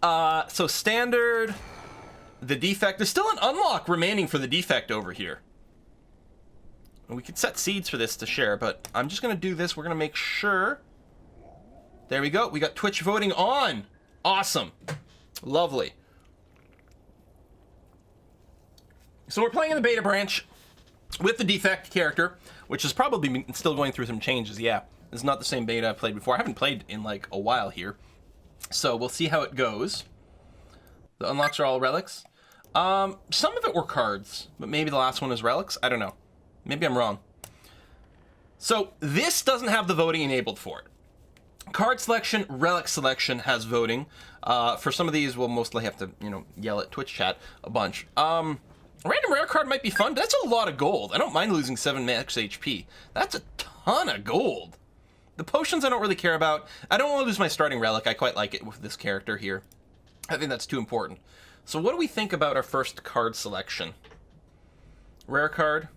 So standard, the defect. There's still an unlock remaining for the defect over here. We could set seeds for this to share, but I'm just going to do this. We're going to make sure. There we go. We got Twitch voting on. Awesome. Lovely. So we're playing in the beta branch with the defect character, which is probably still going through some changes. Yeah, it's not the same beta I played before. I haven't played in like a while here. So we'll see how it goes. The unlocks are all relics. Some of it were cards, but maybe the last one is relics. I don't know. Maybe I'm wrong. So this doesn't have the voting enabled for it. Card selection, relic selection has voting. For some of these, we'll mostly have to, yell at Twitch chat a bunch. Random rare card might be fun. That's a lot of gold. I don't mind losing 7 max HP. That's a ton of gold. The potions I don't really care about. I don't want to lose my starting relic. I quite like it with this character here. I think that's too important. So what do we think about our first card selection? Rare card.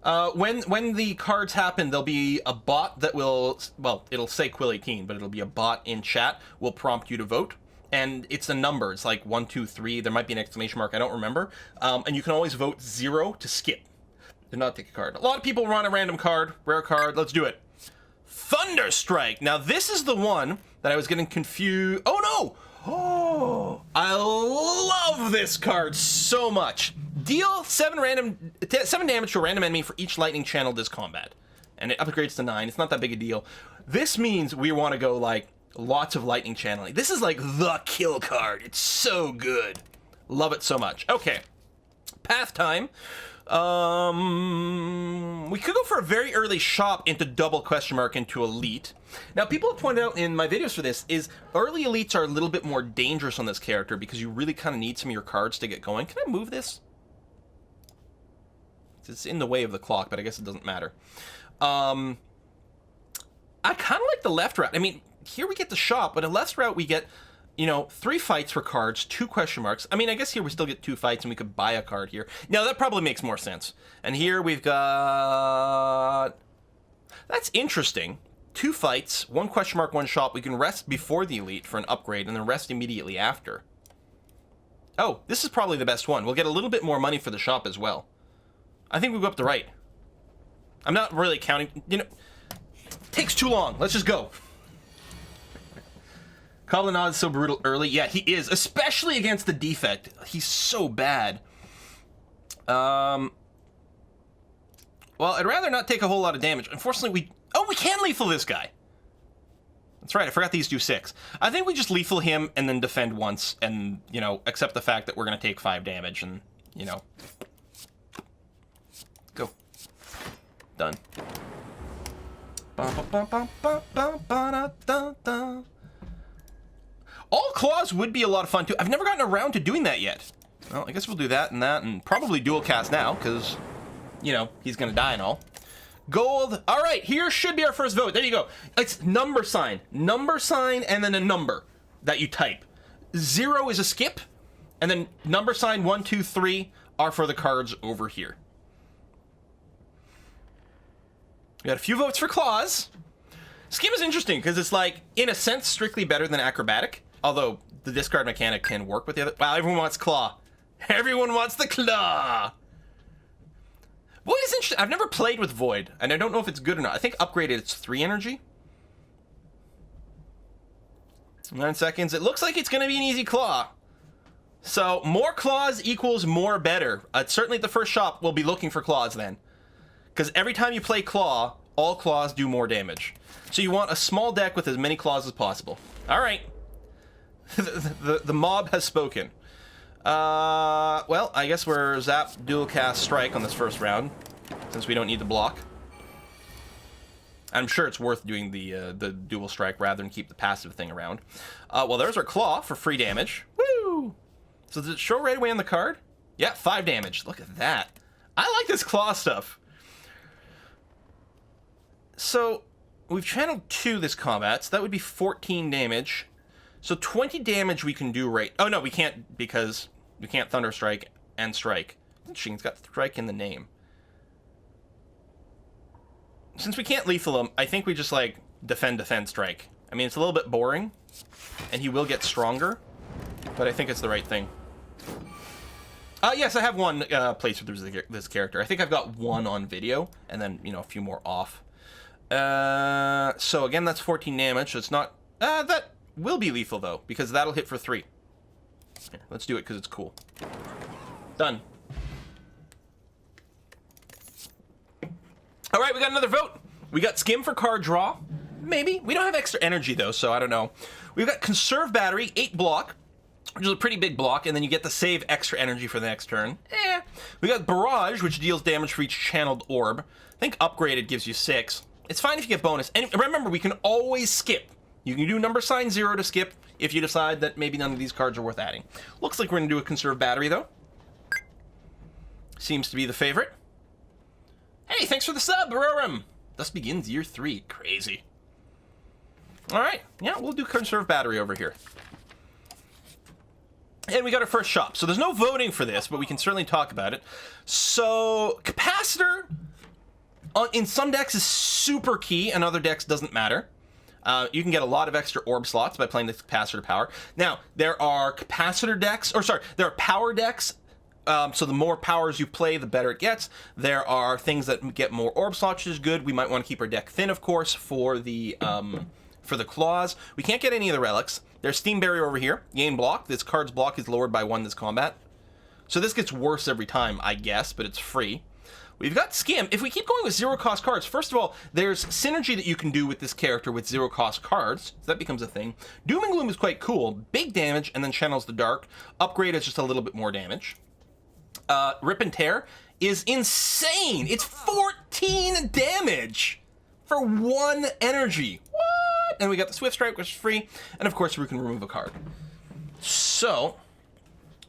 When the cards happen, there'll be a bot that will, well, it'll say Quill18, but it'll be a bot in chat, will prompt you to vote. And it's a number. It's like 1, 2, 3. There might be an exclamation mark. I don't remember. And you can always vote 0 to skip. Do not take a card. A lot of people run a random card, rare card. Let's do it. Thunderstrike. Now, this is the one that I was getting confused. Oh, no. Oh, I love this card so much. Deal 7 damage to a random enemy for each lightning channeled this combat. And it upgrades to 9. It's not that big a deal. This means we want to go, like, lots of lightning channeling. This is, like, the kill card. It's so good. Love it so much. Okay. Path time. We could go for a very early shop into double question mark into elite. Now, people have pointed out in my videos for this is early elites are a little bit more dangerous on this character because you really kind of need some of your cards to get going. Can I move this? It's in the way of the clock, but I guess it doesn't matter. I kind of like the left route. I mean, here we get the shop, but a left route we get, 3 fights for cards, 2 question marks. I mean, I guess here we still get 2 fights and we could buy a card here. Now, that probably makes more sense. And here we've got... That's interesting. 2 fights, 1 question mark, 1 shop. We can rest before the elite for an upgrade and then rest immediately after. Oh, this is probably the best one. We'll get a little bit more money for the shop as well. I think we'll go up the right. I'm not really counting, takes too long. Let's just go. Kablanad is so brutal early. Yeah, he is, especially against the defect. He's so bad. Well, I'd rather not take a whole lot of damage. Unfortunately, we can lethal this guy. That's right, I forgot these do 6. I think we just lethal him and then defend once and, accept the fact that we're going to take 5 damage and, Go. Done. All claws would be a lot of fun too. I've never gotten around to doing that yet. Well, I guess we'll do that and probably dual cast now because, he's going to die and all. Gold. All right, here should be our first vote. There you go. It's number sign, and then a number that you type. 0 is a skip, and then number sign 1, 2, 3 are for the cards over here. We got a few votes for claws. Scheme is interesting because it's like, in a sense, strictly better than acrobatic. Although the discard mechanic can work with the other. Wow, everyone wants claw. Everyone wants the claw. Void is interesting. I've never played with Void, and I don't know if it's good or not. I think upgraded it's 3 energy. 9 seconds. It looks like it's going to be an easy claw. So more claws equals more better. Certainly at the first shop, we'll be looking for claws then. Because every time you play claw, all claws do more damage. So you want a small deck with as many claws as possible. All right. the mob has spoken. Well, I guess we're zap dual cast strike on this first round, since we don't need the block. I'm sure it's worth doing the dual strike rather than keep the passive thing around. Well, there's our claw for free damage. Woo! So does it show right away on the card? Yeah, 5 damage. Look at that. I like this claw stuff. So we've channeled 2 this combat, so that would be 14 damage. So 20 damage we can do right... Oh, no, we can't because we can't Thunder Strike and Strike. Interesting, it's got Strike in the name. Since we can't lethal him, I think we just, like, defend, Strike. I mean, it's a little bit boring, and he will get stronger, but I think it's the right thing. Yes, I have one playthrough through this character. I think I've got one on video, and then, you know, a few more off. So again, that's 14 damage, so it's not... that will be lethal, though, because that'll hit for 3. Here, let's do it, because it's cool. Done. Alright, we got another vote. We got Skim for card draw. Maybe. We don't have extra energy, though, so I don't know. We've got Conserve Battery, 8 block, which is a pretty big block, and then you get to save extra energy for the next turn. We got Barrage, which deals damage for each Channeled Orb. I think Upgraded gives you 6. It's fine if you get bonus. And remember, we can always skip. You can do number sign 0 to skip if you decide that maybe none of these cards are worth adding. Looks like we're going to do a Conserve Battery, though. Seems to be the favorite. Hey, thanks for the sub, Roram. Thus begins year 3. Crazy. Alright, yeah, we'll do Conserve Battery over here. And we got our first shop. So there's no voting for this, but we can certainly talk about it. So, Capacitor in some decks is super key, and other decks doesn't matter. You can get a lot of extra orb slots by playing the Capacitor power. Now, there are Capacitor decks, there are power decks. So the more powers you play, the better it gets. There are things that get more orb slots, which is good. We might want to keep our deck thin, of course, for the claws. We can't get any of the relics. There's Steam Barrier over here. Gain block. This card's block is lowered by 1 this combat. So this gets worse every time, I guess, but it's free. We've got Skim. If we keep going with 0-cost cards, first of all, there's synergy that you can do with this character with 0-cost cards. So that becomes a thing. Doom and Gloom is quite cool. Big damage, and then channels the dark. Upgrade is just a little bit more damage. Rip and Tear is insane. It's 14 damage for 1 energy. What? And we got the Swift Strike, which is free. And of course, we can remove a card. So,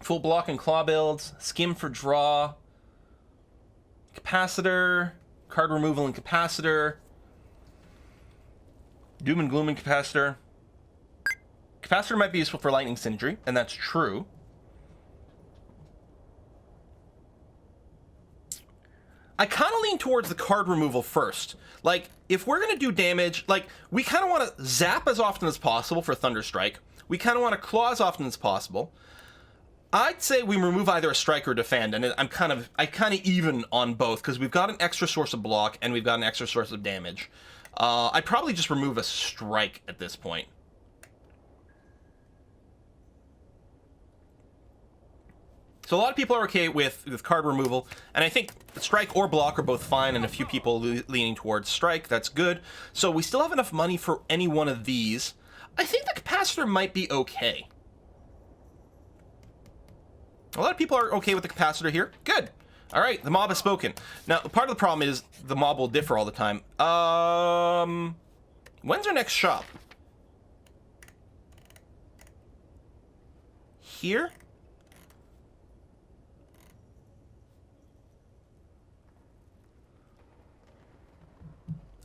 full block and claw builds, Skim for draw, Capacitor, card removal and Capacitor, Doom and Gloom and Capacitor. Capacitor might be useful for lightning synergy, and that's true. I kind of lean towards the card removal first. Like, if we're going to do damage, like, we kind of want to zap as often as possible for Thunder Strike. We kind of want to claw as often as possible. I'd say we remove either a strike or defend, and I kind of even on both, because we've got an extra source of block, and we've got an extra source of damage. I'd probably just remove a strike at this point. So a lot of people are okay with card removal, and I think strike or block are both fine, and a few people leaning towards strike. That's good. So we still have enough money for any one of these. I think the Capacitor might be okay. A lot of people are okay with the Capacitor here. Good. All right, the mob has spoken. Now, part of the problem is the mob will differ all the time. When's our next shop? Here?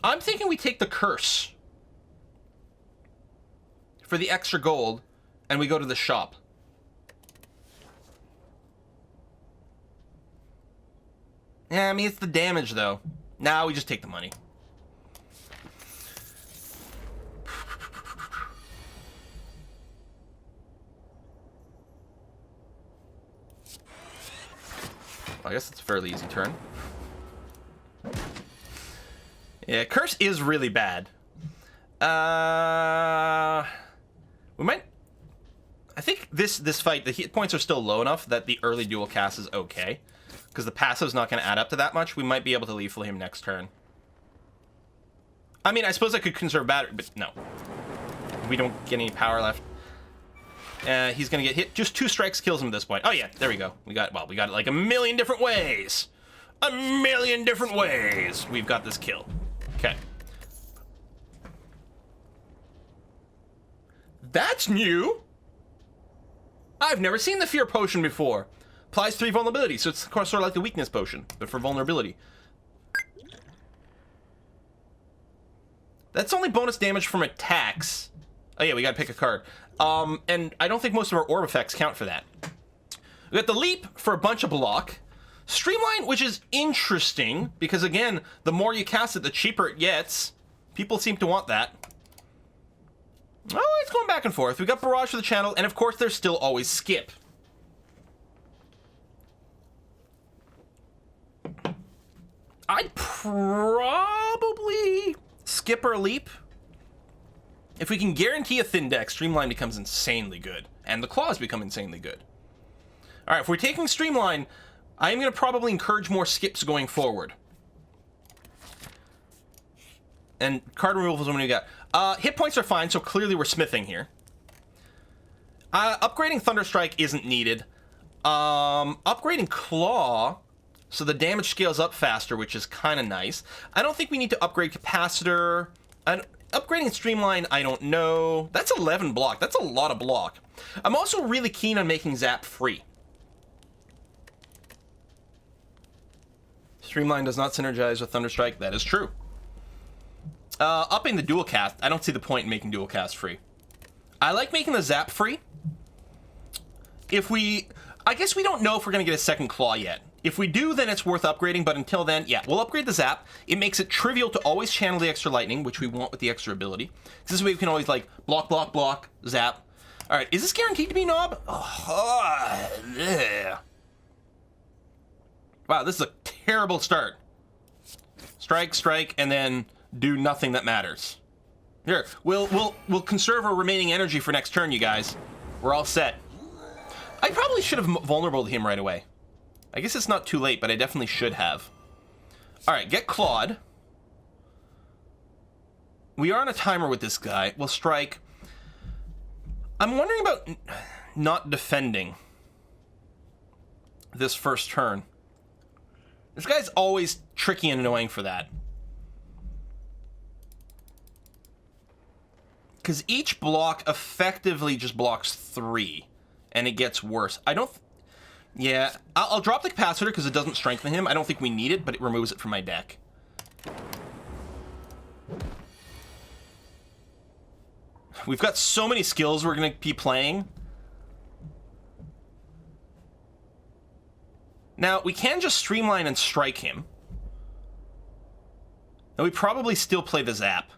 I'm thinking we take the curse for the extra gold, and we go to the shop. Yeah, I mean, it's the damage, though. Now we just take the money. I guess it's a fairly easy turn. Yeah, Curse is really bad. We might... I think this fight, the hit points are still low enough that the early dual cast is okay. Because the passive's not going to add up to that much. We might be able to lethal him next turn. I mean, I suppose I could conserve battery, but no. We don't get any power left. He's going to get hit. Just 2 strikes kills him at this point. Oh, yeah, there we go. We got it like a million different ways. A million different ways. We've got this kill. Okay. That's new. I've never seen the Fear Potion before. Applies 3 vulnerability, so it's of course sort of like the Weakness Potion, but for vulnerability. That's only bonus damage from attacks. Oh yeah, we gotta pick a card. And I don't think most of our orb effects count for that. We got the Leap for a bunch of block. Streamline, which is interesting, because again, the more you cast it, the cheaper it gets. People seem to want that. Oh, it's going back and forth. We got Barrage for the channel, and of course there's still always Skip. I'd probably skip or leap. If we can guarantee a thin deck, Streamline becomes insanely good. And the claws become insanely good. Alright, if we're taking Streamline, I am going to probably encourage more skips going forward. And card removal is what we got. Hit points are fine, so clearly we're smithing here. Upgrading Thunderstrike isn't needed. Upgrading Claw, so the damage scales up faster, which is kind of nice. I don't think we need to upgrade Capacitor. Upgrading Streamline, I don't know. That's 11 block. That's a lot of block. I'm also really keen on making Zap free. Streamline does not synergize with Thunderstrike. That is true. Upping the dual cast, I don't see the point in making dual cast free. I like making the Zap free. I guess we don't know if we're going to get a second Claw yet. If we do, then it's worth upgrading, but until then, yeah, we'll upgrade the Zap. It makes it trivial to always channel the extra lightning, which we want with the extra ability. This way we can always, like, block, block, block, Zap. Alright, is this guaranteed to be Knob? Oh, yeah. Wow, this is a terrible start. Strike, strike, and then do nothing that matters. Here, we'll conserve our remaining energy for next turn, you guys. We're all set. I probably should have vulnerable to him right away. I guess it's not too late, but I definitely should have. Alright, get Clawed. We are on a timer with this guy. We'll strike. I'm wondering about not defending this first turn. This guy's always tricky and annoying for that. Because each block effectively just blocks 3. And it gets worse. Yeah, I'll drop the Capacitor because it doesn't strengthen him. I don't think we need it, but it removes it from my deck. We've got so many skills we're going to be playing. Now, we can just Streamline and strike him. And we probably still play the Zap.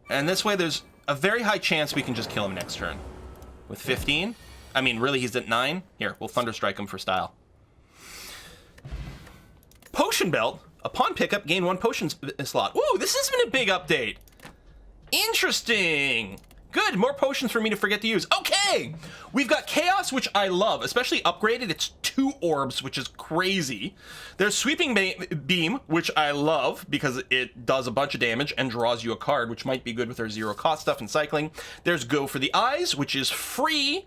And this way, there's a very high chance we can just kill him next turn. With 15? I mean, really, he's at 9? Here, we'll Thunderstrike him for style. Potion Belt. Upon pickup, gain 1 potion slot. Ooh, this has been a big update. Interesting. Good, more potions for me to forget to use. Okay, we've got Chaos, which I love, especially upgraded. It's 2 orbs, which is crazy. There's Sweeping Beam, which I love because it does a bunch of damage and draws you a card, which might be good with our 0 cost stuff and cycling. There's Go for the Eyes, which is free.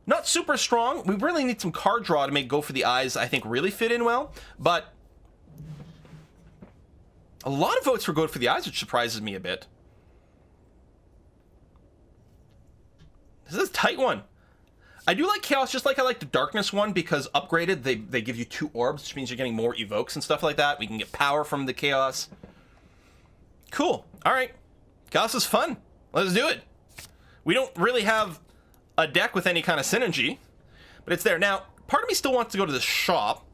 Not super strong. We really need some card draw to make Go for the Eyes, I think, really fit in well. But a lot of votes for Go for the Eyes, which surprises me a bit. This is a tight one. I do like Chaos, just like I like the Darkness one, because upgraded, they give you 2 orbs, which means you're getting more evokes and stuff like that. We can get power from the Chaos. Cool. Alright. Chaos is fun. Let's do it. We don't really have a deck with any kind of synergy, but it's there. Now, part of me still wants to go to the shop.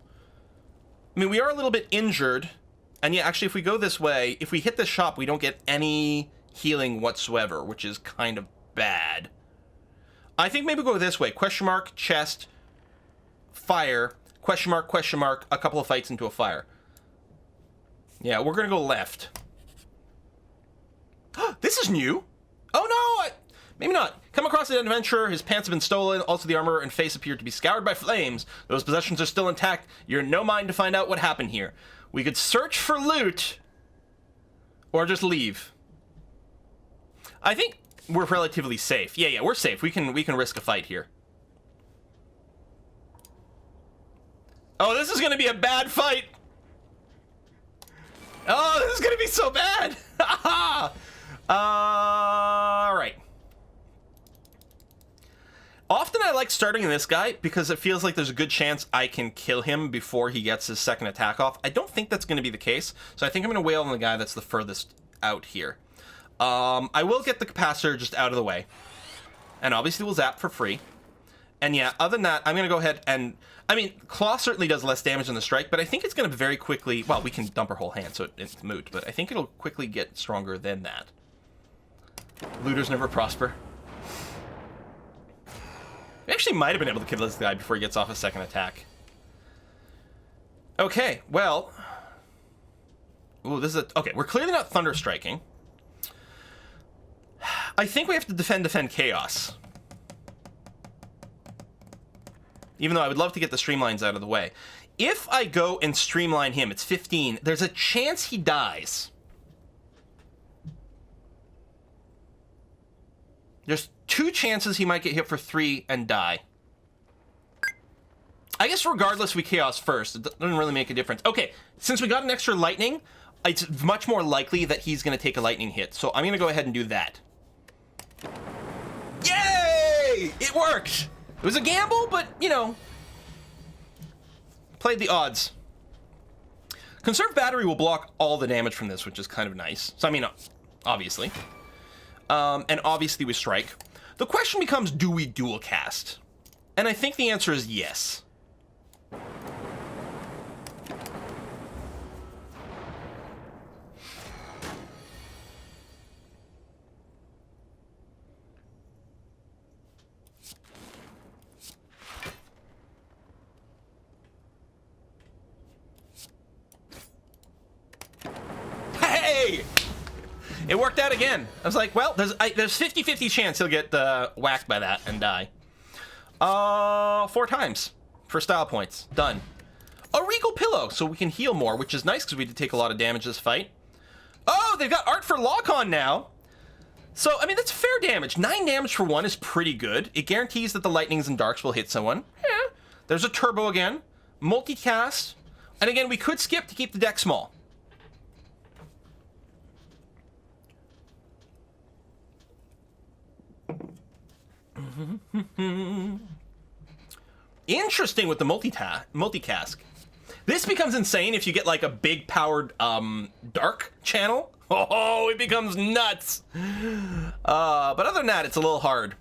I mean, we are a little bit injured, and yeah, actually, if we go this way, if we hit the shop, we don't get any healing whatsoever, which is kind of bad. I think maybe go this way. Question mark, chest, fire, question mark, a couple of fights into a fire. Yeah, we're going to go left. This is new. Oh, no, maybe not. Come across an adventurer. His pants have been stolen. Also, the armor and face appear to be scoured by flames. Those possessions are still intact. You're in no mind to find out what happened here. We could search for loot or just leave. I think we're relatively safe. Yeah, we're safe. We can risk a fight here. Oh, this is going to be a bad fight. Oh, this is going to be so bad. All right. Often I like starting in this guy because it feels like there's a good chance I can kill him before he gets his second attack off. I don't think that's going to be the case, so I think I'm going to wail on the guy that's the furthest out here. I will get the Capacitor just out of the way. And obviously we'll Zap for free. And yeah, other than that, I'm going to go ahead and... I mean, Claw certainly does less damage than the Strike, but I think it's going to very quickly... Well, we can dump our whole hand, so it's moot, but I think it'll quickly get stronger than that. Looters never prosper. We actually might have been able to kill this guy before he gets off a second attack. Okay, well... Ooh, this is a... Okay, we're clearly not Thunder Striking. I think we have to defend Chaos. Even though I would love to get the Streamlines out of the way. If I go and Streamline him, it's 15. There's a chance he dies. There's 2 chances he might get hit for 3 and die. I guess regardless, we Chaos first. It doesn't really make a difference. Okay, since we got an extra Lightning, it's much more likely that he's going to take a Lightning hit. So I'm going to go ahead and do that. Yay! It worked! It was a gamble, but, you know, played the odds. Conserve Battery will block all the damage from this, which is kind of nice. So, I mean, obviously. And obviously we Strike. The question becomes, do we dual cast? And I think the answer is yes. It worked out again. I was like, well, there's 50-50 chance he'll get whacked by that and die. 4 times for style points. Done. A Regal Pillow, so we can heal more, which is nice because we did take a lot of damage this fight. Oh, they've got Art for Lock-On now. So, I mean, that's fair damage. 9 damage for 1 is pretty good. It guarantees that the Lightnings and Darks will hit someone. Yeah. There's a Turbo again. Multicast. And again, we could skip to keep the deck small. Interesting with the multicast. This becomes insane if you get like a big powered dark channel. Oh, it becomes nuts. But other than that, it's a little hard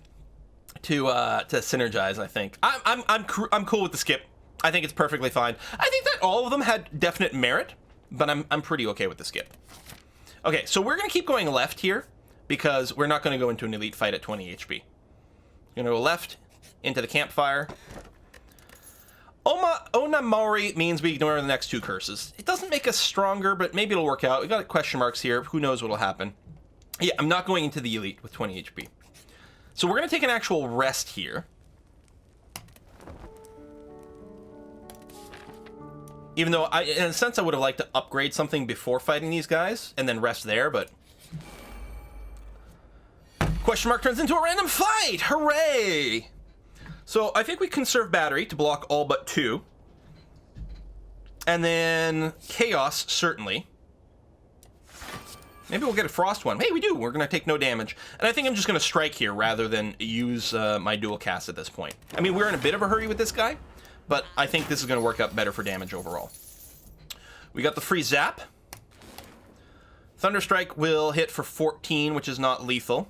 to synergize. I think I'm cool with the skip. I think it's perfectly fine. I think that all of them had definite merit, but I'm pretty okay with the skip. Okay, so we're gonna keep going left here because we're not gonna go into an elite fight at 20 HP. We're gonna go left into the campfire. Onamori means we ignore the next 2 curses. It doesn't make us stronger, but maybe it'll work out. We got question marks here. Who knows what'll happen? Yeah, I'm not going into the elite with 20 HP. So we're gonna take an actual rest here. Even though, in a sense, I would have liked to upgrade something before fighting these guys and then rest there, but... Question mark turns into a random fight! Hooray! So I think we conserve battery to block all but 2. And then Chaos, certainly. Maybe we'll get a Frost one. Hey, we do! We're going to take no damage. And I think I'm just going to Strike here rather than use my dual cast at this point. I mean, we're in a bit of a hurry with this guy, but I think this is going to work out better for damage overall. We got the free Zap. Thunderstrike will hit for 14, which is not lethal.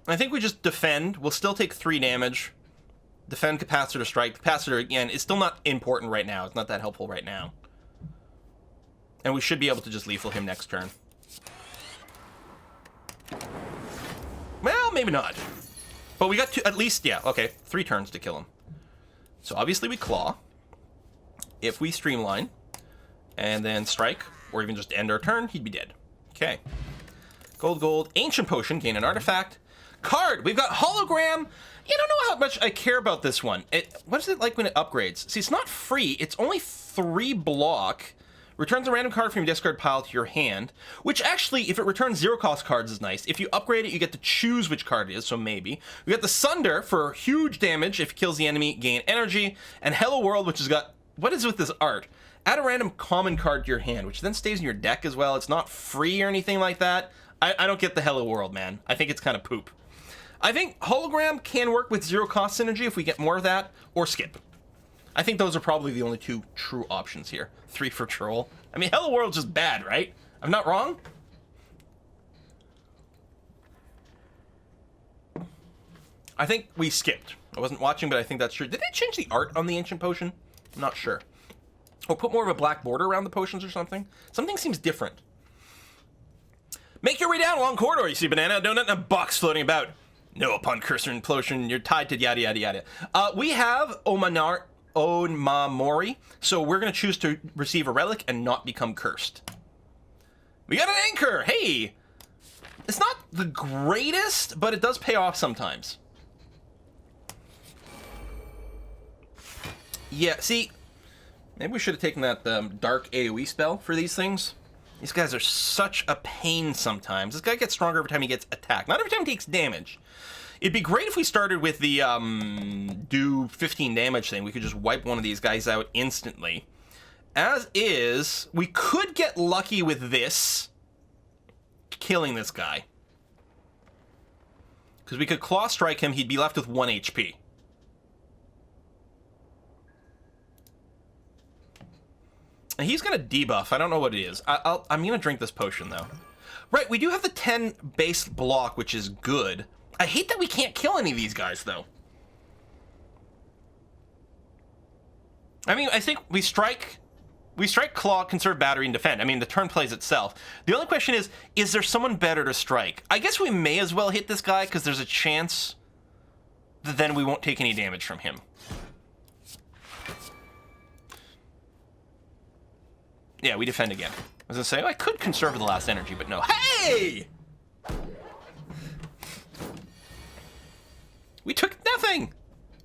I think we just defend. We'll still take 3 damage. Defend Capacitor Strike. Capacitor, again, is still not important right now. It's not that helpful right now. And we should be able to just lethal him next turn. Well, maybe not. But we got at least, yeah, okay, 3 turns to kill him. So obviously we Claw. If we Streamline, and then Strike, or even just end our turn, he'd be dead. Okay. Gold. Ancient Potion, gain an artifact. Card, we've got Hologram. You don't know how much I care about this one. What is it like when it upgrades? See, it's not free. It's only 3 block. Returns a random card from your discard pile to your hand, which actually, if it returns 0 cost cards, is nice. If you upgrade it, you get to choose which card it is, so maybe. We got the Sunder for huge damage. If it kills the enemy, gain energy. And Hello World, which has got, what is with this art? Add a random common card to your hand, which then stays in your deck as well. It's not free or anything like that. I don't get the Hello World, man. I think it's kind of poop. I think Hologram can work with 0 cost synergy if we get more of that, or skip. I think those are probably the only 2 true options here. 3 for Troll. I mean, Hello World's just bad, right? I'm not wrong? I think we skipped. I wasn't watching, but I think that's true. Did they change the art on the ancient potion? I'm not sure. Or put more of a black border around the potions or something? Something seems different. Make your way down a long corridor. You see banana, donut, and a box floating about. No, upon cursor and potion, you're tied to yada yada yada. We have Onmamori, so we're going to choose to receive a relic and not become cursed. We got an anchor! Hey! It's not the greatest, but it does pay off sometimes. Yeah, see, maybe we should have taken that dark AoE spell for these things. These guys are such a pain sometimes. This guy gets stronger every time he gets attacked, not every time he takes damage. It'd be great if we started with the do 15 damage thing. We could just wipe one of these guys out instantly. As is, we could get lucky with this, killing this guy. Because we could claw strike him, he'd be left with 1 HP. And he's going to debuff. I don't know what it is. I'm going to drink this potion, though. Right, we do have the 10 base block, which is good. I hate that we can't kill any of these guys, though. I mean, I think we strike, claw, conserve battery, and defend. I mean, the turn plays itself. The only question is there someone better to strike? I guess we may as well hit this guy, because there's a chance that then we won't take any damage from him. Yeah, we defend again. I was gonna say, I could conserve the last energy, but no. Hey! We took nothing,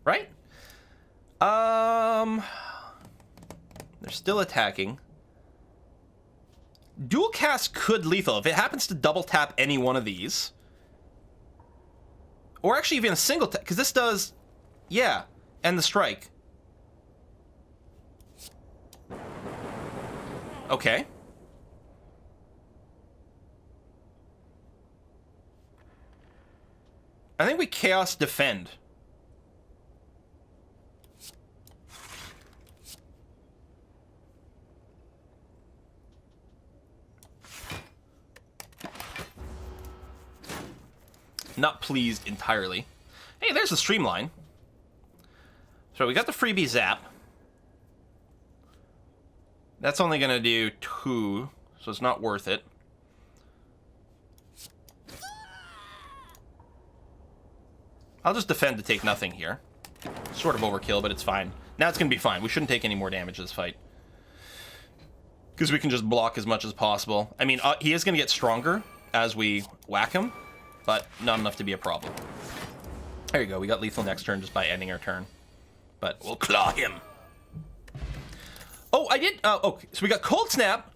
right? They're still attacking. Dual cast could lethal if it happens to double tap any one of these. Or actually even a single tap, because this does, yeah, end the strike. Okay. I think we chaos defend. Not pleased entirely. Hey, there's a streamline. So we got the freebie zap. That's only gonna do 2, so it's not worth it. I'll just defend to take nothing here. Sort of overkill, but it's fine. Now it's gonna be fine. We shouldn't take any more damage this fight. Because we can just block as much as possible. I mean, he is gonna get stronger as we whack him, but not enough to be a problem. There you go, we got lethal next turn just by ending our turn. But we'll claw him. Oh, I did, okay, so we got Cold Snap.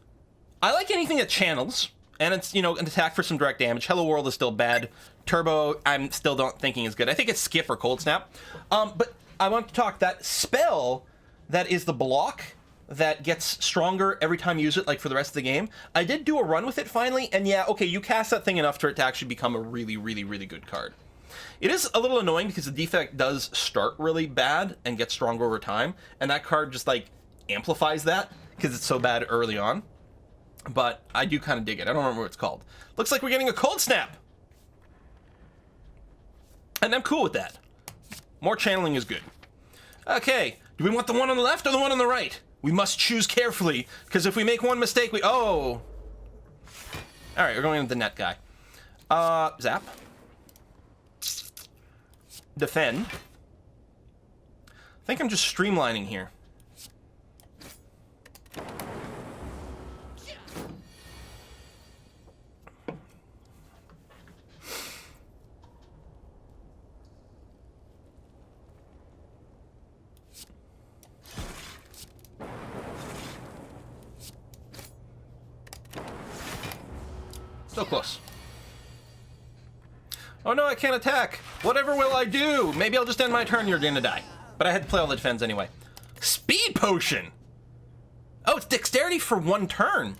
I like anything that channels, and it's, you know, an attack for some direct damage. Hello World is still bad. Turbo, I'm still don't thinking is good. I think it's Skip or Cold Snap. But I want to talk that spell that is the block that gets stronger every time you use it, like for the rest of the game. I did do a run with it finally, and yeah, okay, you cast that thing enough for it to actually become a really, really, really good card. It is a little annoying because the Defect does start really bad and get stronger over time, and that card just, like, amplifies that because it's so bad early on. But I do kind of dig it. I don't remember what it's called. Looks like we're getting a Cold Snap. And I'm cool with that. More channeling is good. Okay, do we want the one on the left or the one on the right? We must choose carefully, because if we make one mistake, we... Oh! Alright, we're going with the net guy. Zap. Defend. I think I'm just streamlining here. So close. Oh no, I can't attack. Whatever will I do? Maybe I'll just end my turn, you're gonna die. But I had to play all the defense anyway. Speed potion! Oh, it's dexterity for 1 turn.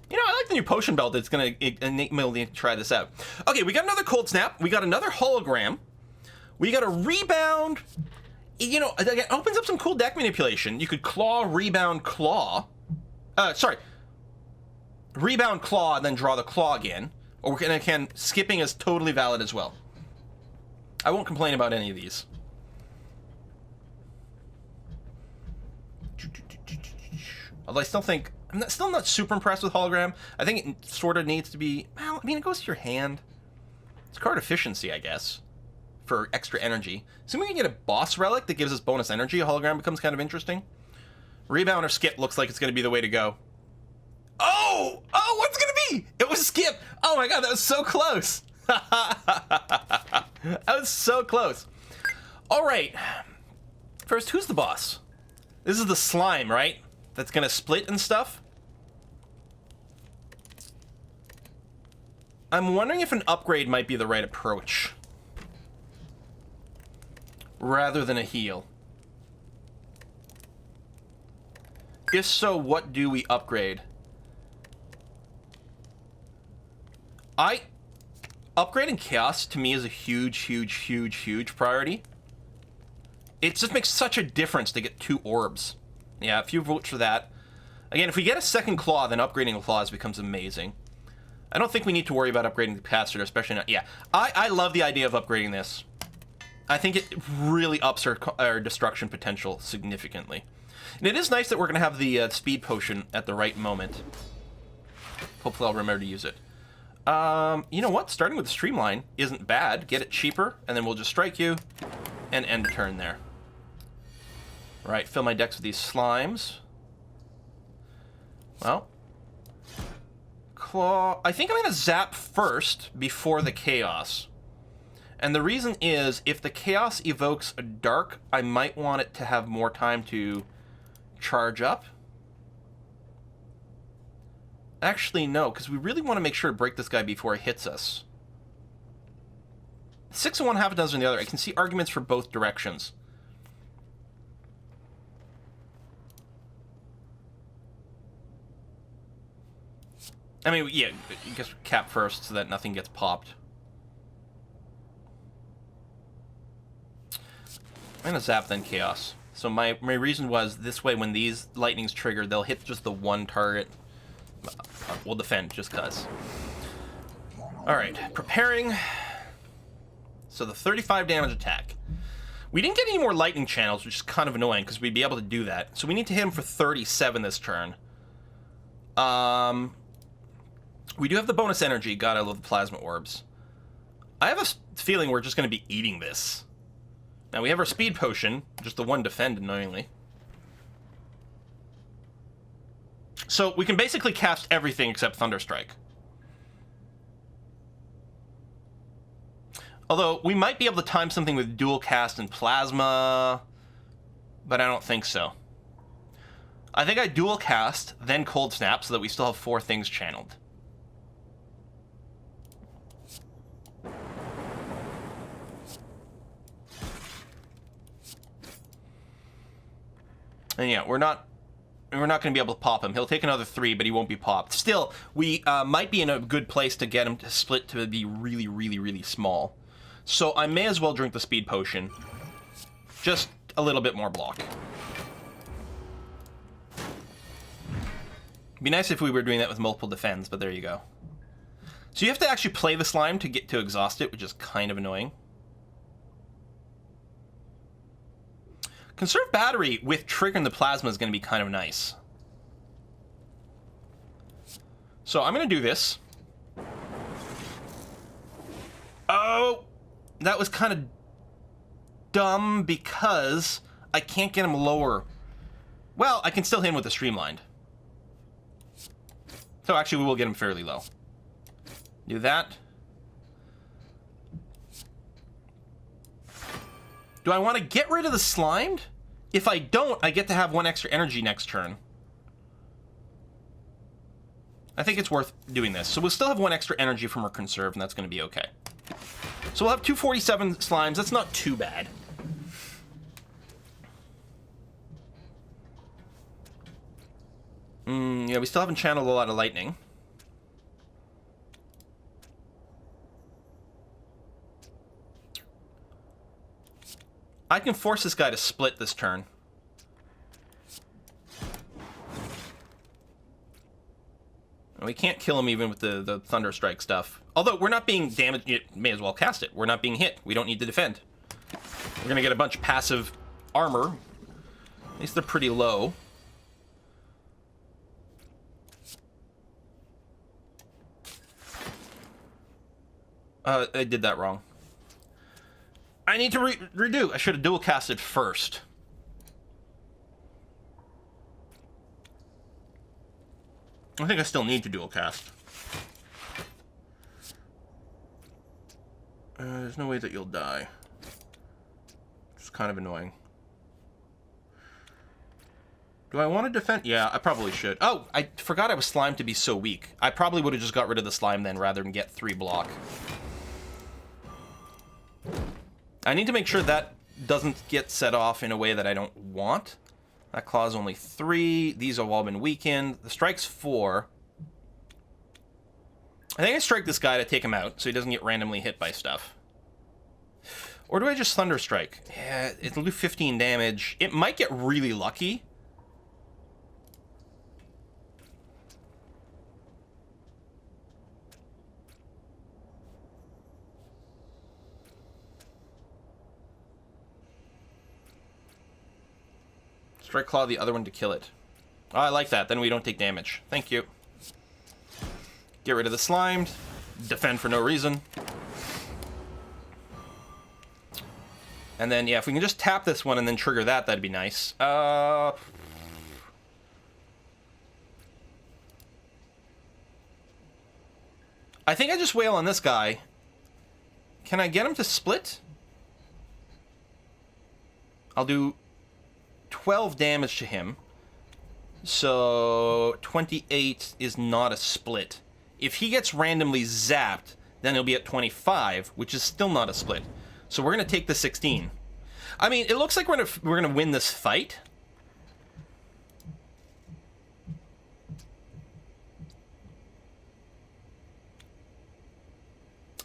You know, I like the new potion belt that's gonna enable me to try this out. Okay, we got another Cold Snap. We got another hologram. We got a rebound. You know, it opens up some cool deck manipulation. You could claw, rebound, claw. Sorry. Rebound, claw, and then draw the claw again. Or skipping is totally valid as well. I won't complain about any of these. Although I still think... still not super impressed with hologram. I think it sort of needs to be... Well, I mean, it goes to your hand. It's card efficiency, I guess, for extra energy. So we can get a boss relic that gives us bonus energy. A hologram becomes kind of interesting. Rebound or skip looks like it's going to be the way to go. Oh! Oh, what's it going to be? It was skip. Oh my god, that was so close. That was so close. All right. First, who's the boss? This is the slime, right? That's going to split and stuff. I'm wondering if an upgrade might be the right approach. Rather than a heal. If so, what do we upgrade? Upgrading Chaos to me is a huge priority. It just makes such a difference to get 2 orbs. Yeah, a few votes for that. Again, if we get a second claw, then upgrading a claws becomes amazing. I don't think we need to worry about upgrading the capacitor, especially not... Yeah, I love the idea of upgrading this. I think it really ups our destruction potential significantly. And it is nice that we're going to have the speed potion at the right moment. Hopefully I'll remember to use it. You know what? Starting with the streamline isn't bad. Get it cheaper, and then we'll just strike you and end turn there. Right, fill my decks with these slimes. Well... Claw... I think I'm going to zap first before the chaos. And the reason is, if the chaos evokes a dark, I might want it to have more time to charge up. Actually, no, because we really want to make sure to break this guy before he hits us. 6 of one, half a dozen of the other. I can see arguments for both directions. I mean, yeah, I guess cap first so that nothing gets popped. I'm going to zap, then chaos. So my reason was, this way when these lightnings trigger, they'll hit just the one target. We'll defend, just cuz. Alright, preparing. So the 35 damage attack. We didn't get any more lightning channels, which is kind of annoying, because we'd be able to do that. So we need to hit him for 37 this turn. We do have the bonus energy. God, I love the plasma orbs. I have a feeling we're just going to be eating this. Now, we have our speed potion, just the one defend, annoyingly. So, we can basically cast everything except Thunderstrike. Although, we might be able to time something with dual cast and plasma, but I don't think so. I think I dual cast, then cold snap, so that we still have 4 things channeled. And yeah, we're not going to be able to pop him. He'll take another 3, but he won't be popped. Still, we might be in a good place to get him to split to be really small. So I may as well drink the speed potion. Just a little bit more block. It'd be nice if we were doing that with multiple defends, but there you go. So you have to actually play the slime to get to exhaust it, which is kind of annoying. Conserve battery with triggering the plasma is going to be kind of nice. So I'm going to do this. Oh, that was kind of dumb because I can't get him lower. Well, I can still hit him with the streamlined. So actually we will get him fairly low. Do that. Do I want to get rid of the slimed? If I don't, I get to have 1 extra energy next turn. I think it's worth doing this. So we'll still have 1 extra energy from our conserve, and that's going to be okay. So we'll have 247 slimes. That's not too bad. Yeah, we still haven't channeled a lot of lightning. I can force this guy to split this turn. And we can't kill him even with the Thunder Strike stuff. Although, we're not being damaged. You may as well cast it. We're not being hit. We don't need to defend. We're going to get a bunch of passive armor. At least they're pretty low. I did that wrong. I need to redo. I should have dual casted first. I think I still need to dual cast. There's no way that you'll die. It's kind of annoying. Do I want to defend? Yeah, I probably should. Oh, I forgot I was slimed to be so weak. I probably would have just got rid of the slime then rather than get 3 block. I need to make sure that doesn't get set off in a way that I don't want. That claw's only 3. These have all been weakened. The strike's 4. I think I strike this guy to take him out so he doesn't get randomly hit by stuff. Or do I just Thunder Strike? Yeah, it'll do 15 damage. It might get really lucky. Strike Claw the other one to kill it. Oh, I like that. Then we don't take damage. Thank you. Get rid of the slimed. Defend for no reason. And then, yeah, if we can just tap this one and then trigger that, that'd be nice. I think I just wail on this guy. Can I get him to split? I'll do 12 damage to him. So 28 is not a split. If he gets randomly zapped, then he'll be at 25, which is still not a split. So we're gonna take the 16. I mean, it looks like we're gonna win this fight.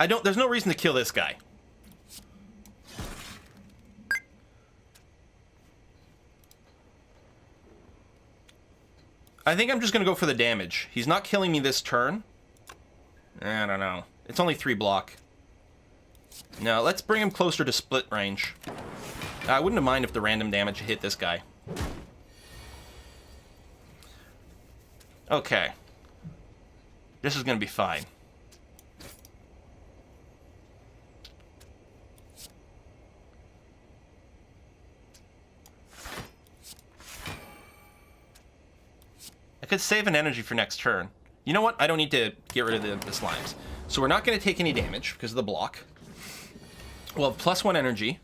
There's no reason to kill this guy. I think I'm just gonna go for the damage. He's not killing me this turn. I don't know. It's only 3 block. No, let's bring him closer to split range. I wouldn't have mind if the random damage hit this guy. Okay. This is gonna be fine. I could save an energy for next turn. You know what? I don't need to get rid of the slimes. So we're not going to take any damage because of the block. We'll have +1 energy.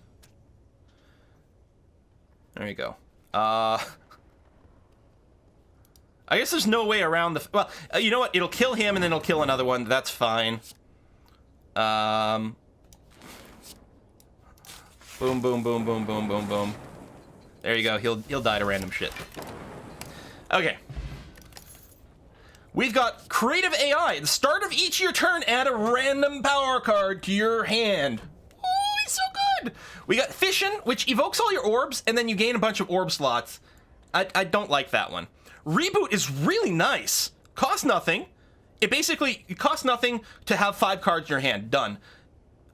There you go. I guess there's no way around the... Well, you know what? It'll kill him and then it'll kill another one. That's fine. Boom, boom, boom, boom, boom, boom, boom. There you go. He'll die to random shit. Okay. We've got Creative AI. At the start of each of your turn, add a random power card to your hand. Oh, he's so good. We got Fission, which evokes all your orbs, and then you gain a bunch of orb slots. I don't like that one. Reboot is really nice. Costs nothing. It costs nothing to have 5 cards in your hand. Done.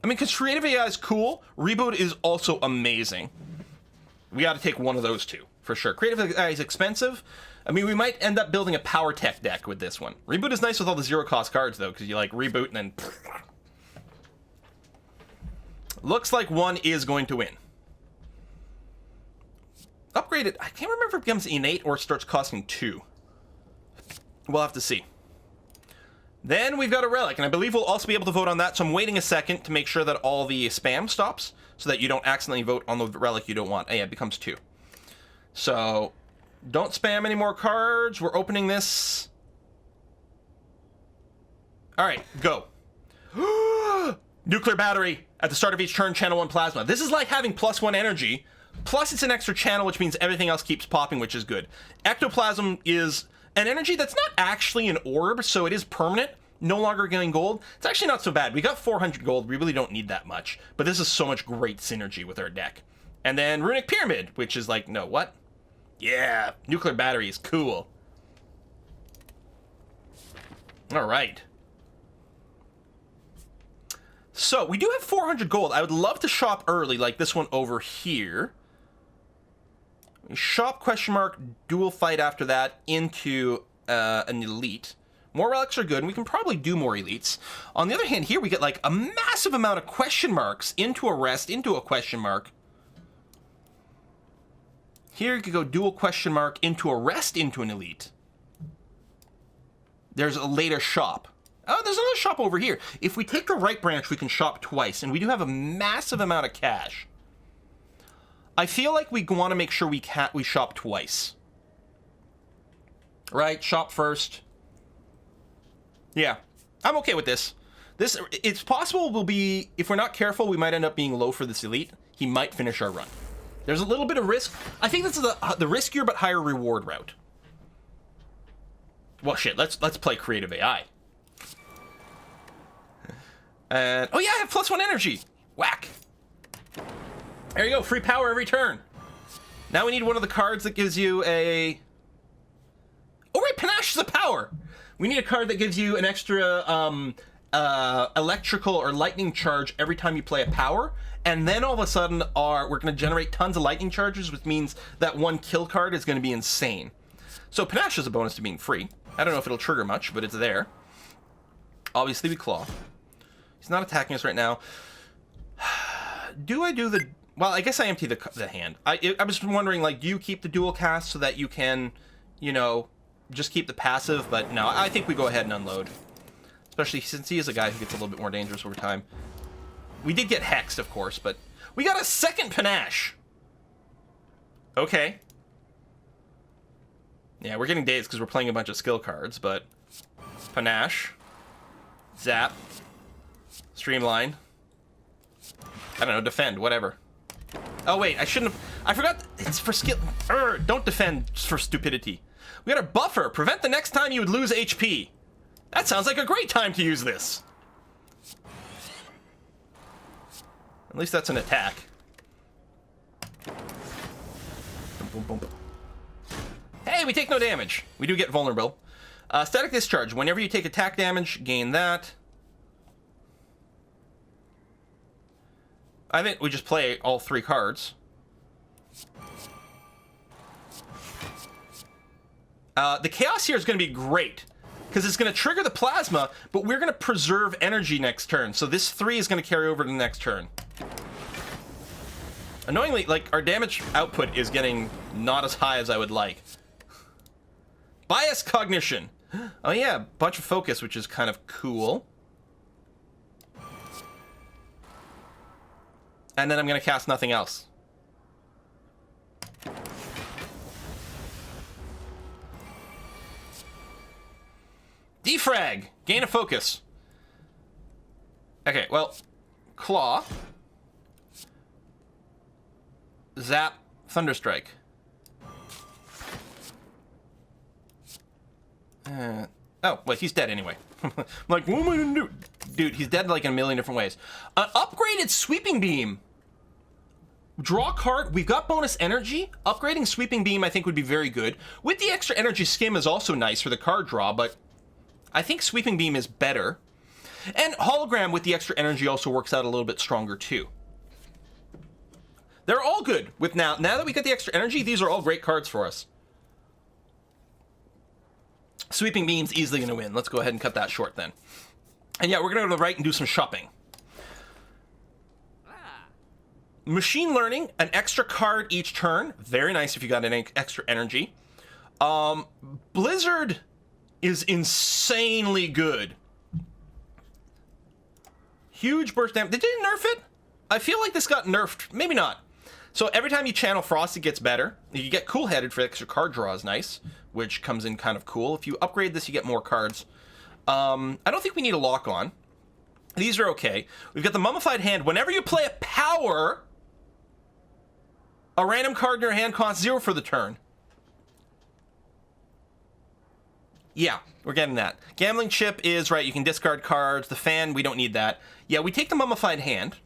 I mean, because Creative AI is cool, Reboot is also amazing. We got to take one of those two, for sure. Creative AI is expensive. I mean, we might end up building a power tech deck with this one. Reboot is nice with all the 0-cost cards, though, because you, like, reboot and then... Looks like one is going to win. Upgraded. I can't remember if it becomes innate or it starts costing 2. We'll have to see. Then we've got a relic, and I believe we'll also be able to vote on that, so I'm waiting a second to make sure that all the spam stops, so that you don't accidentally vote on the relic you don't want. Oh, yeah, it becomes 2. So... Don't spam any more cards. We're opening this. All right, go. Nuclear battery. At the start of each turn, channel 1 plasma. This is like having +1 energy. Plus, it's an extra channel, which means everything else keeps popping, which is good. Ectoplasm is an energy that's not actually an orb, so it is permanent. No longer getting gold. It's actually not so bad. We got 400 gold. We really don't need that much. But this is so much great synergy with our deck. And then Runic Pyramid, which is like, no, what? Yeah, nuclear battery is cool. All right. So, we do have 400 gold. I would love to shop early, like this one over here. Shop, question mark, dual fight after that into an elite. More relics are good, and we can probably do more elites. On the other hand, here we get like a massive amount of question marks into a rest, into a question mark. Here you could go dual question mark into a rest into an elite. There's a later shop. Oh, there's another shop over here. If we take the right branch, we can shop twice, and we do have a massive amount of cash. I feel like we want to make sure we shop twice. Right? Shop first. Yeah. I'm okay with this. It's possible we'll be, if we're not careful, we might end up being low for this elite. He might finish our run. There's a little bit of risk. I think this is the riskier but higher reward route. Well, shit, let's play creative AI. And, oh yeah, I have +1 energy. Whack. There you go, free power every turn. Now we need one of the cards that gives you a... Oh right, Panache is a power. We need a card that gives you an extra electrical or lightning charge every time you play a power. And then all of a sudden we're going to generate tons of lightning charges, which means that one kill card is going to be insane. So Panache is a bonus to being free. I don't know if it'll trigger much, but it's there. Obviously we claw. He's not attacking us right now. Do I do the... Well, I guess I empty the hand. I was wondering, like, do you keep the dual cast so that you can, you know, just keep the passive? But no, I think we go ahead and unload. Especially since he is a guy who gets a little bit more dangerous over time. We did get hexed, of course, but we got a second Panache. Okay. Yeah, we're getting dazed because we're playing a bunch of skill cards, but Panache, Zap, Streamline, I don't know, Defend, whatever. Oh wait, I shouldn't have, I forgot, it's for skill, don't defend for stupidity. We got a buffer, prevent the next time you would lose HP. That sounds like a great time to use this. At least that's an attack. Boom, boom, boom. Hey, we take no damage. We do get vulnerable. Static discharge. Whenever you take attack damage, gain that. I think we just play all 3 cards. The chaos here is going to be great because it's going to trigger the plasma, but we're going to preserve energy next turn. So this 3 is going to carry over to the next turn. Annoyingly, like, our damage output is getting not as high as I would like. Bias cognition. Oh yeah, bunch of focus, which is kind of cool. And then I'm going to cast nothing else. Defrag. Gain a focus. Okay, well, Claw. Zap. Thunderstrike. Oh, well, he's dead anyway. I'm like, what am I gonna do? Dude, he's dead like in a million different ways. An upgraded Sweeping Beam. Draw card. We've got bonus energy. Upgrading Sweeping Beam, I think, would be very good. With the extra energy, Skim is also nice for the card draw, but I think Sweeping Beam is better. And Hologram with the extra energy also works out a little bit stronger, too. They're all good. With now that we get the extra energy, these are all great cards for us. Sweeping Beam's easily going to win. Let's go ahead and cut that short then. And yeah, we're going to go to the right and do some shopping. Machine Learning, an extra card each turn. Very nice if you got an extra energy. Blizzard is insanely good. Huge burst damage. Did they nerf it? I feel like this got nerfed. Maybe not. So every time you channel Frost, it gets better. You get Cool-Headed for extra card draw is nice, which comes in kind of cool. If you upgrade this, you get more cards. I don't think we need a lock on. These are okay. We've got the Mummified Hand. Whenever you play a power, a random card in your hand costs 0 for the turn. Yeah, we're getting that. Gambling Chip is right. You can discard cards. The Fan, we don't need that. Yeah, we take the Mummified Hand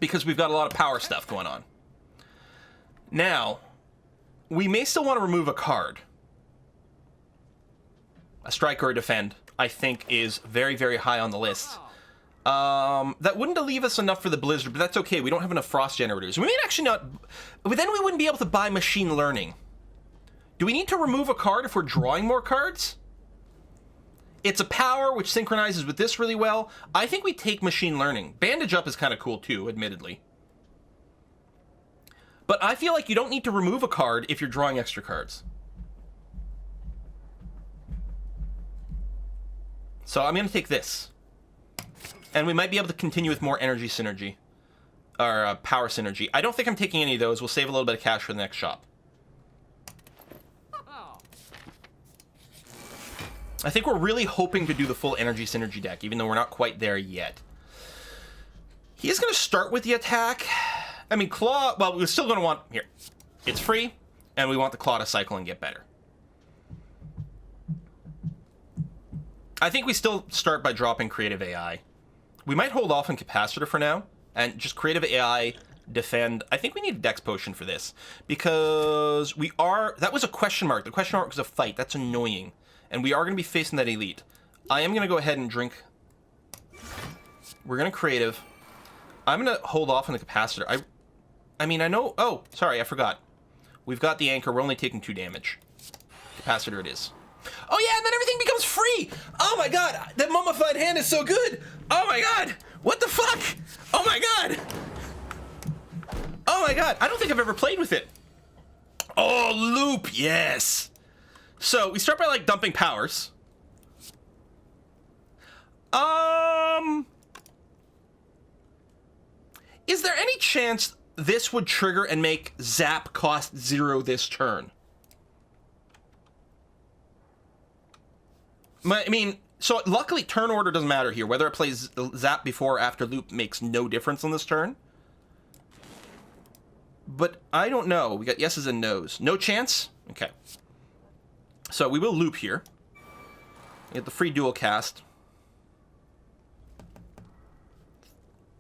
because we've got a lot of power stuff going on. Now, we may still want to remove a card. A Strike or a Defend. I think is very, very high on the list. That wouldn't leave us enough for the Blizzard, but that's okay. We don't have enough Frost generators. We may actually not... But then we wouldn't be able to buy Machine Learning. Do we need to remove a card if we're drawing more cards? It's a power which synchronizes with this really well. I think we take Machine Learning. Bandage Up is kind of cool too, admittedly. But I feel like you don't need to remove a card if you're drawing extra cards. So I'm going to take this. And we might be able to continue with more energy synergy. Or power synergy. I don't think I'm taking any of those. We'll save a little bit of cash for the next shop. I think we're really hoping to do the full energy synergy deck, even though we're not quite there yet. He is going to start with the attack. I mean, Claw... Well, we're still going to want... Here. It's free, and we want the Claw to cycle and get better. I think we still start by dropping Creative AI. We might hold off on Capacitor for now, and just Creative AI, defend. I think we need a Dex Potion for this, because we are... That was a question mark. The question mark was a fight. That's annoying. And we are going to be facing that Elite. I am going to go ahead and drink... We're going to Creative. I'm going to hold off on the Capacitor. I mean, I know... Oh, sorry, I forgot. We've got the Anchor. We're only taking 2 damage. Capacitor it is. Oh yeah, and then everything becomes free! Oh my god, that mummified hand is so good! Oh my god! What the fuck? Oh my god! Oh my god, I don't think I've ever played with it. Oh, loop, yes! So, we start by, like, dumping powers. Is there any chance this would trigger and make Zap cost 0 this turn? I mean, so luckily turn order doesn't matter here. Whether it plays Zap before or after loop makes no difference on this turn. But I don't know. We got yeses and nos. No chance? Okay. So we will loop here. Get the free dual cast.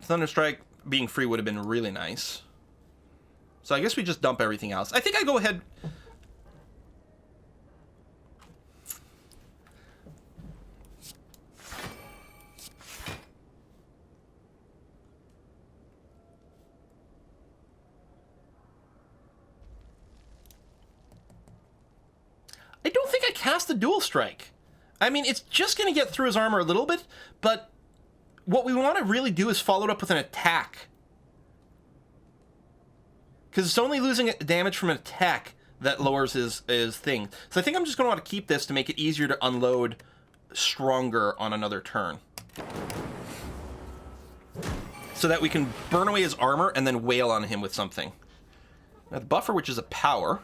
Thunderstrike being free would have been really nice. So I guess we just dump everything else. I think I go ahead... I don't think I cast the dual strike. I mean, it's just going to get through his armor a little bit, but what we want to really do is follow it up with an attack. Because it's only losing damage from an attack that lowers his thing. So I think I'm just going to want to keep this to make it easier to unload stronger on another turn. So that we can burn away his armor and then wail on him with something. Now the buffer, which is a power...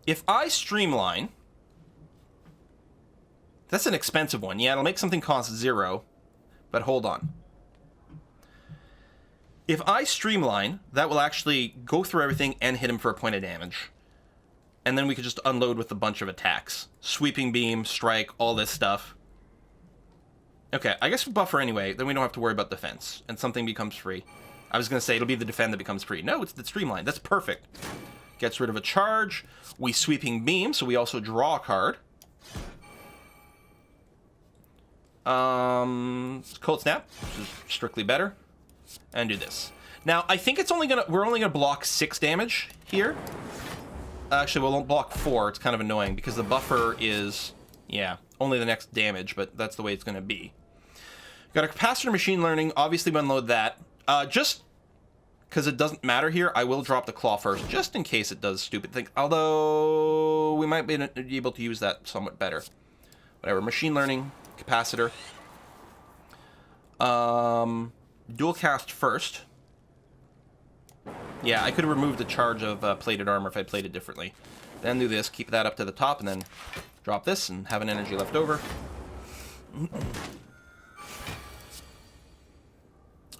If I streamline, that's an expensive one. Yeah, it'll make something cost 0, but hold on. If I streamline, that will actually go through everything and hit him for a point of damage. And then we could just unload with a bunch of attacks. Sweeping beam, strike, all this stuff. Okay, I guess we buffer anyway, then we don't have to worry about defense. And something becomes free. I was going to say it'll be the defend that becomes free. No, it's the streamline. That's perfect. Gets rid of a charge. We sweeping beam, so we also draw a card. Cold Snap, which is strictly better. And do this. Now, I think it's we're only gonna block 6 damage here. Actually, we won't block 4. It's kind of annoying because the buffer is, yeah, only the next damage, but that's the way it's gonna be. Got a Capacitor Machine Learning. Obviously, we unload that. Just because it doesn't matter here, I will drop the Claw first, just in case it does stupid things. Although, we might be able to use that somewhat better. Whatever, Machine Learning, Capacitor. Dual cast first. Yeah, I could have removed the charge of plated armor if I played it differently. Then do this, keep that up to the top, and then drop this and have an energy left over.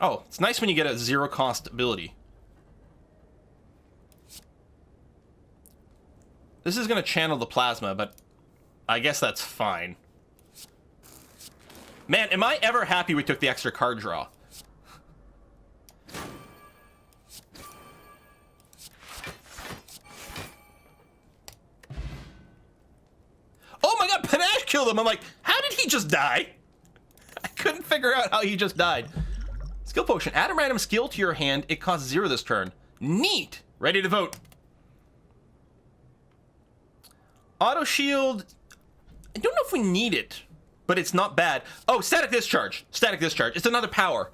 Oh, it's nice when you get a 0 cost ability. This is going to channel the plasma, but I guess that's fine. Man, am I ever happy we took the extra card draw. kill them. I'm like, how did he just die? I couldn't figure out how he just died. Skill potion. Add a random skill to your hand. It costs 0 this turn. Neat. Ready to vote. Auto shield. I don't know if we need it, but it's not bad. Oh, static discharge. Static discharge. It's another power.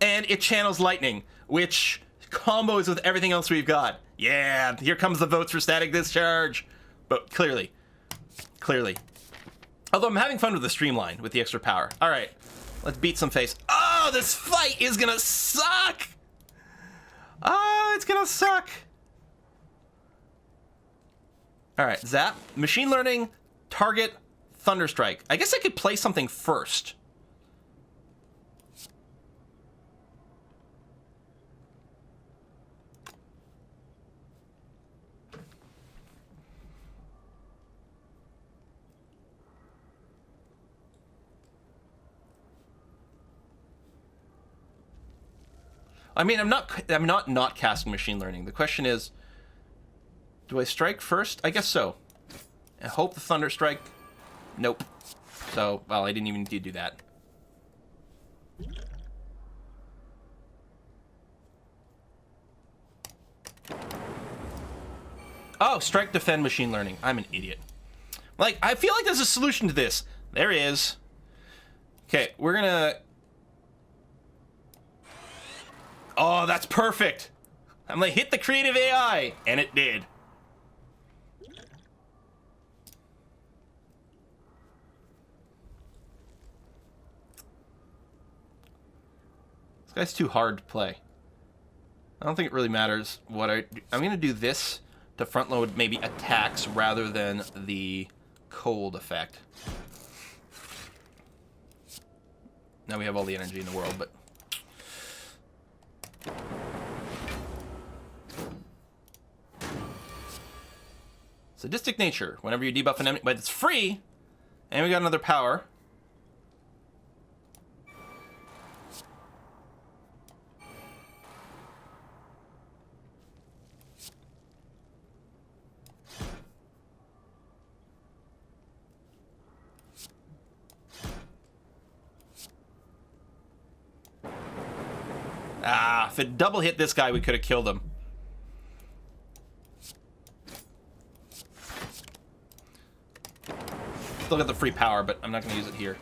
And it channels lightning, which combos with everything else we've got. Yeah, here comes the votes for static discharge. But clearly. Although I'm having fun with the streamline with the extra power. All right, let's beat some face. Oh, this fight is gonna suck. Oh, it's gonna suck. All right, zap, machine learning, target, thunderstrike. I guess I could play something first. I mean, I'm not casting machine learning. The question is, do I strike first? I guess so. I hope the thunder strike. Nope. So, well, I didn't even need to do that. Oh, strike, defend, machine learning. I'm an idiot. Like, I feel like there's a solution to this. There is. Okay, we're gonna... Oh, that's perfect. I'm like, hit the creative AI. And it did. This guy's too hard to play. I don't think it really matters what I do. I'm going to do this to front load maybe attacks rather than the cold effect. Now we have all the energy in the world, but... Sadistic nature. Whenever you debuff an enemy, but it's free, and we got another power. Ah, if it double hit this guy, we could have killed him. Still got the free power, but I'm not going to use it here.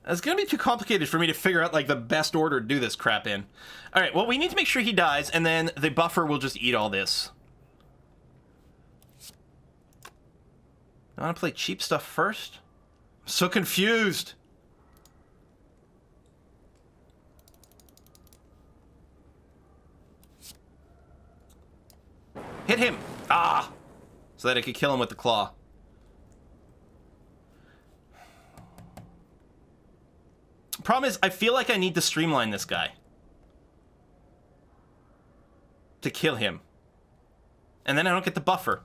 It's going to be too complicated for me to figure out, like, the best order to do this crap in. Alright, well, we need to make sure he dies, and then the buffer will just eat all this. I want to play cheap stuff first? I'm so confused. Hit him! Ah! So that I could kill him with the claw. Problem is, I feel like I need to streamline this guy. To kill him. And then I don't get the buffer.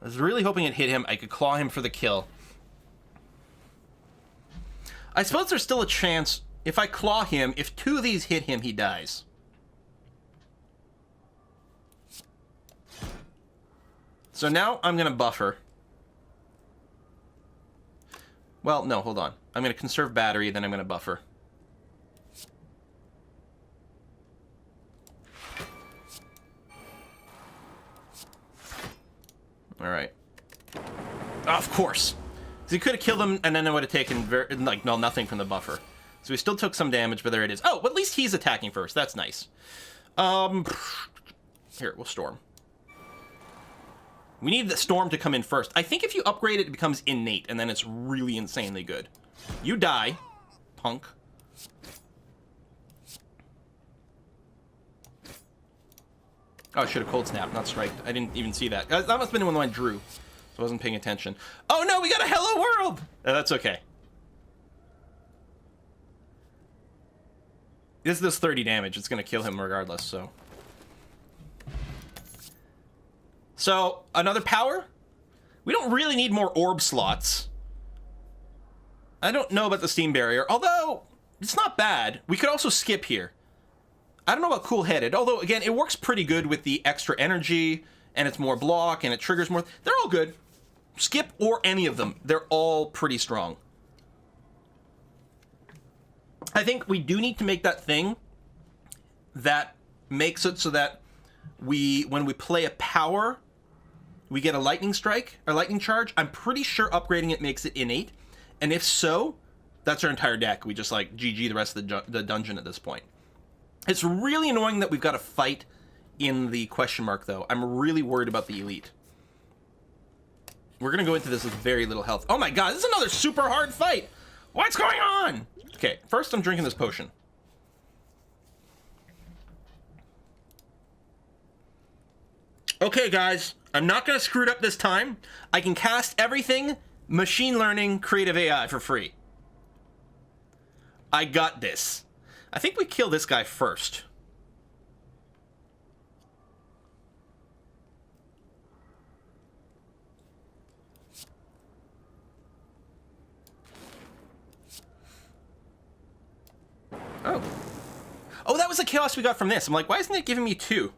I was really hoping it hit him. I could claw him for the kill. I suppose there's still a chance, if I claw him, if 2 of these hit him, he dies. So now I'm going to buffer. Well, no, hold on. I'm going to conserve battery, then I'm going to buffer. Alright. Of course! Because he could have killed him, and then I would have taken, nothing from the buffer. So he still took some damage, but there it is. Oh, at least he's attacking first. That's nice. Here, we'll storm. We need the storm to come in first. I think if you upgrade it, it becomes innate, and then it's really insanely good. You die, punk. Oh, I should have cold snap, not striked. I didn't even see that. That must have been the one I drew, so I wasn't paying attention. Oh no, we got a hello world! That's okay. This does 30 damage. It's going to kill him regardless, so... So, another power. We don't really need more orb slots. I don't know about the steam barrier, although it's not bad. We could also skip here. I don't know about cool-headed, although, again, it works pretty good with the extra energy, and it's more block, and it triggers more. They're all good. Skip or any of them. They're all pretty strong. I think we do need to make that thing that makes it so that when we play a power, we get a lightning strike, or lightning charge. I'm pretty sure upgrading it makes it innate. And if so, that's our entire deck. We just, like, GG the rest of the dungeon at this point. It's really annoying that we've got to fight in the question mark, though. I'm really worried about the elite. We're going to go into this with very little health. Oh my god, this is another super hard fight! What's going on? Okay, first I'm drinking this potion. Okay, guys, I'm not going to screw it up this time. I can cast everything machine learning creative AI for free. I got this. I think we kill this guy first. Oh. Oh, that was the chaos we got from this. I'm like, why isn't it giving me 2?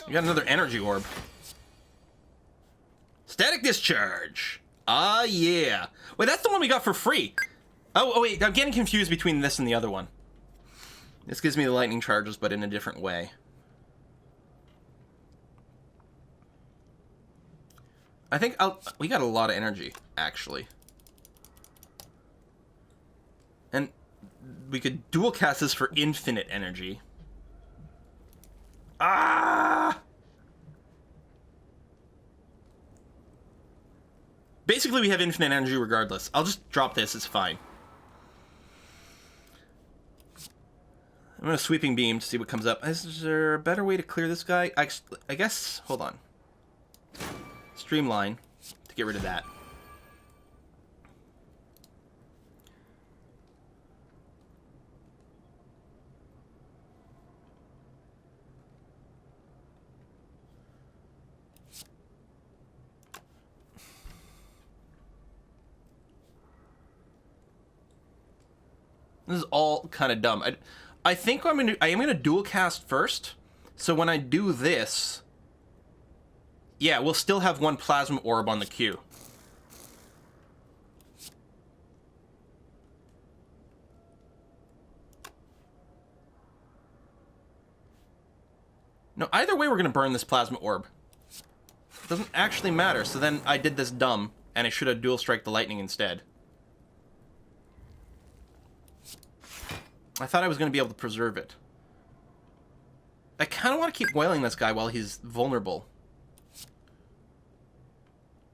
We got another energy orb. Static discharge. Ah, yeah. Wait, that's the one we got for free. Oh, wait, I'm getting confused between this and the other one. This gives me the lightning charges, but in a different way. I think we got a lot of energy, actually. And we could dual cast this for infinite energy. Ah! Basically, we have infinite energy regardless. I'll just drop this, it's fine. I'm gonna sweeping beam to see what comes up. Is there a better way to clear this guy? I guess, hold on. Streamline to get rid of that. This is all kind of dumb. I think I am gonna dual cast first. So when I do this, yeah, we'll still have one plasma orb on the queue. No, either way we're gonna burn this plasma orb. It doesn't actually matter. So then I did this dumb, and I should have dual strike the lightning instead. I thought I was going to be able to preserve it. I kind of want to keep wailing this guy while he's vulnerable.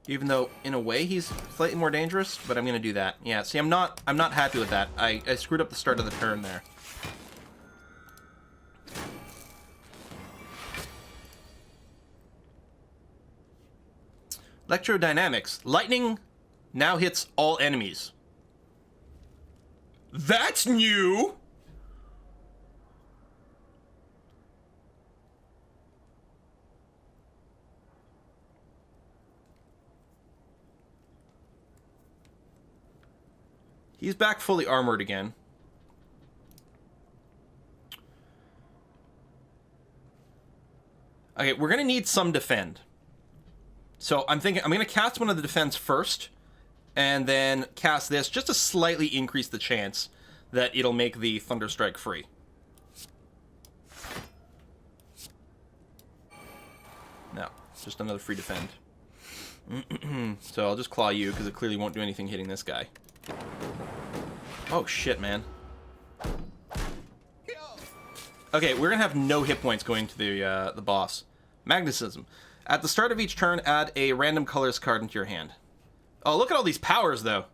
Even though, in a way, he's slightly more dangerous, but I'm going to do that. Yeah, see, I'm not happy with that. I screwed up the start of the turn there. Electrodynamics. Lightning now hits all enemies. That's new! He's back fully armored again. Okay, we're gonna need some defend. So I'm thinking I'm gonna cast one of the defense first, and then cast this just to slightly increase the chance that it'll make the Thunderstrike free. No, just another free defend. So I'll just claw you because it clearly won't do anything hitting this guy. Oh shit, man. Okay, we're gonna have no hit points going to the boss. Magnetism. At the start of each turn, add a random colors card into your hand. Oh, look at all these powers, though.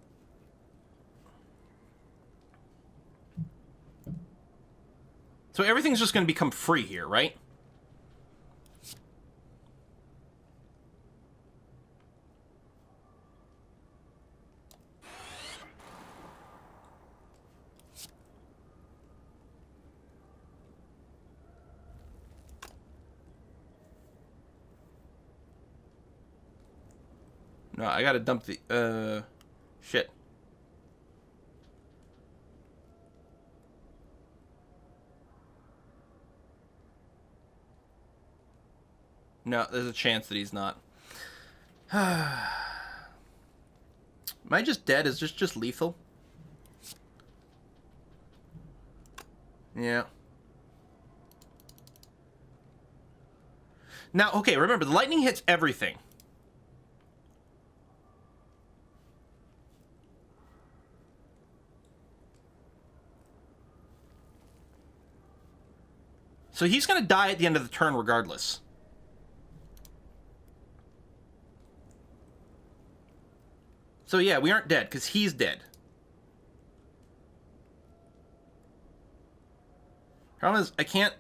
So everything's just gonna become free here, right? No, I gotta dump the, shit. No, there's a chance that he's not. Am I just dead? Is this just lethal? Yeah. Now, okay, remember, the lightning hits everything. So he's going to die at the end of the turn regardless. So yeah, we aren't dead, because he's dead. Problem is, I can't...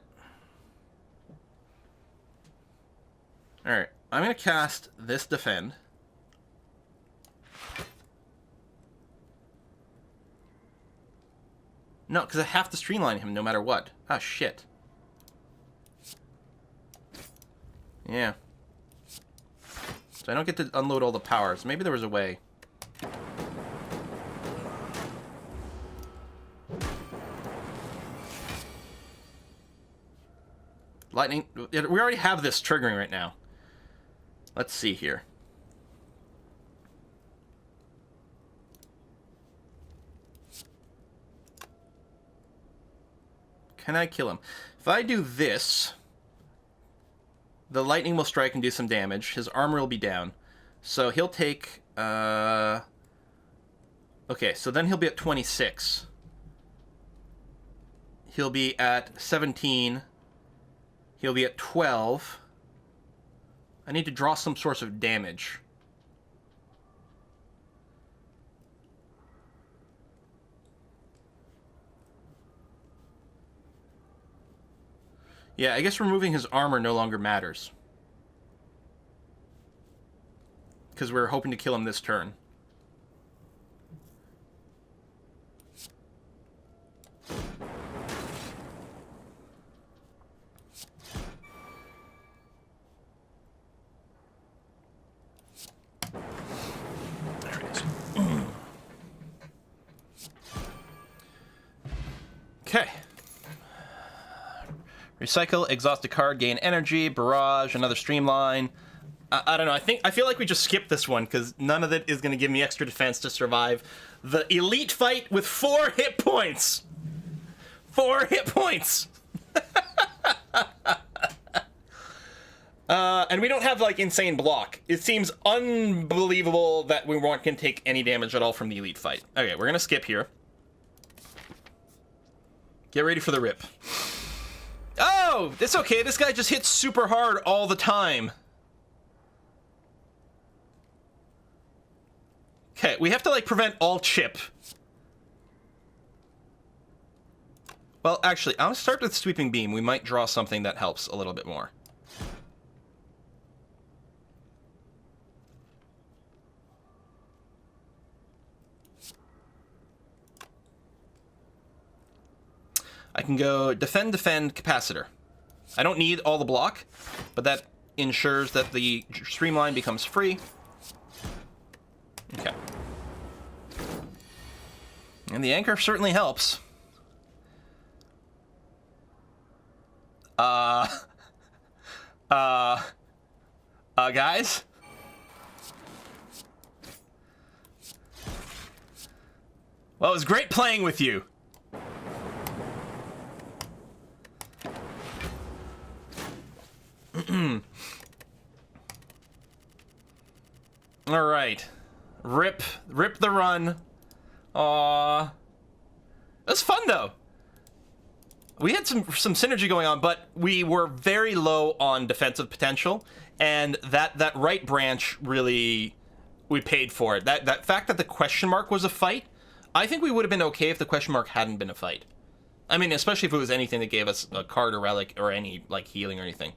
Alright, I'm going to cast this Defend. No, because I have to streamline him no matter what. Ah, shit. Yeah. So I don't get to unload all the powers. Maybe there was a way. Lightning... We already have this triggering right now. Let's see here. Can I kill him? If I do this, the lightning will strike and do some damage. His armor will be down. So he'll take... Okay, so then he'll be at 26. He'll be at 17. He'll be at 12. I need to draw some source of damage. Yeah, I guess removing his armor no longer matters. Because we're hoping to kill him this turn. There it is. Okay. Recycle, exhaust a card, gain energy, barrage, another streamline. I don't know. I feel like we just skipped this one because none of it is going to give me extra defense to survive the elite fight with 4 hit points. 4 hit points. And we don't have like insane block. It seems unbelievable that we weren't going to take any damage at all from the elite fight. Okay, we're going to skip here. Get ready for the rip. Oh, it's okay. This guy just hits super hard all the time. Okay, we have to, like, prevent all chip. Well, actually, I'm gonna start with Sweeping Beam. We might draw something that helps a little bit more. I can go Defend, Capacitor. I don't need all the block, but that ensures that the streamline becomes free. Okay. And the anchor certainly helps. Guys? Well, it was great playing with you. All right. Rip the run. Aww. It was fun, though. We had some synergy going on, but we were very low on defensive potential, and that right branch really, we paid for it. That fact that the question mark was a fight, I think we would have been okay if the question mark hadn't been a fight. I mean, especially if it was anything that gave us a card or relic or any, like, healing or anything.